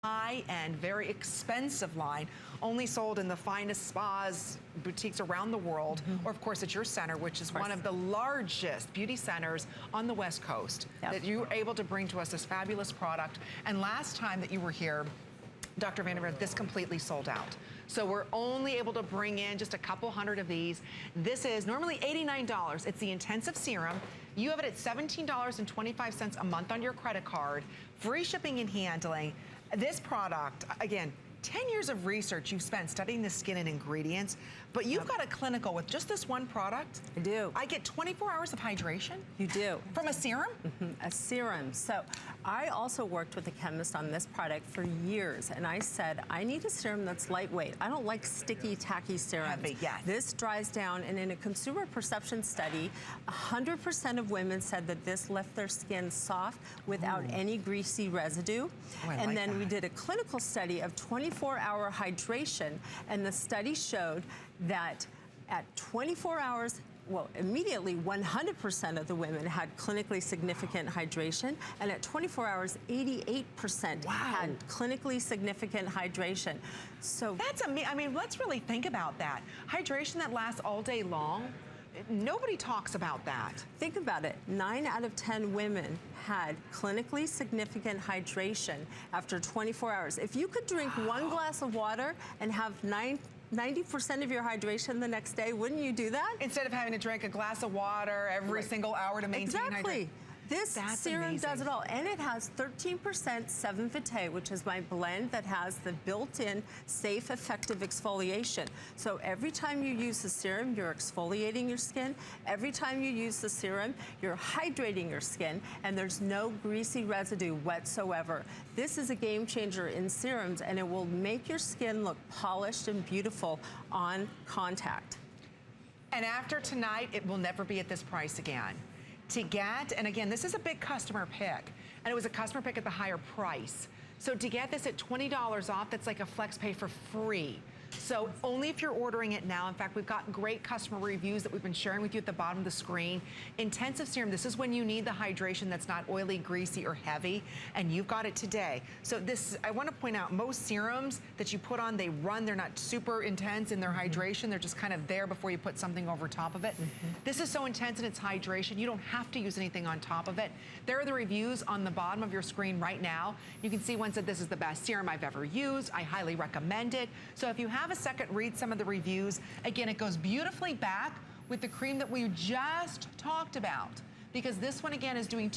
high-end, very expensive line, only sold in the finest spas, boutiques around the world, or of course at your center, which is one of the largest beauty centers on the West Coast, that you were able to bring to us this fabulous product. And last time that you were here, Dr. Vanderveer, this completely sold out. So we're only able to bring in just a couple hundred of these. This is normally $89. It's the Intensive Serum. You have it at $17.25 a month on your credit card. Free shipping and handling. This product, again, 10 years of research you've spent studying the skin and ingredients, but you've got a clinical with just this one product. I do. I get 24 hours of hydration. You do. From a serum? A serum. So I also worked with a chemist on this product for years, and I said, I need a serum that's lightweight. I don't like sticky, tacky serums. Heavy, yes. This dries down, and in a consumer perception study, 100% of women said that this left their skin soft without any greasy residue. Oh, and then we did a clinical study of 24-hour hydration, and the study showed that at 24 hours, well, immediately 100% of the women had clinically significant hydration, and at 24 hours, 88% had clinically significant hydration. So that's amazing. I mean, let's really think about that. Hydration that lasts all day long. Nobody talks about that. Think about it. 9 out of 10 women had clinically significant hydration after 24 hours. If you could drink one glass of water and have 90% of your hydration the next day, wouldn't you do that? Instead of having to drink a glass of water every single hour to maintain hydration. This serum does it all, and it has 13% 7 Vitae, which is my blend that has the built-in safe, effective exfoliation. So every time you use the serum, you're exfoliating your skin. Every time you use the serum, you're hydrating your skin, and there's no greasy residue whatsoever. This is a game changer in serums, and it will make your skin look polished and beautiful on contact. And after tonight, it will never be at this price again. To get, and again, this is a big customer pick, and it was a customer pick at the higher price. So to get this at $20 off, that's like a flex pay for free. So only if you're ordering it now. In fact, we've got great customer reviews that we've been sharing with you at the bottom of the screen. Intensive Serum, this is when you need the hydration that's not oily, greasy, or heavy, and you've got it today. So this, I want to point out, most serums that you put on, they run, they're not super intense in their hydration, they're just kind of there before you put something over top of it. This is so intense in its hydration, you don't have to use anything on top of it. There are the reviews on the bottom of your screen right now. You can see one said this is the best serum I've ever used. I highly recommend it. So if you have a second, read some of the reviews. Again, it goes beautifully back with the cream that we just talked about, because this one again is doing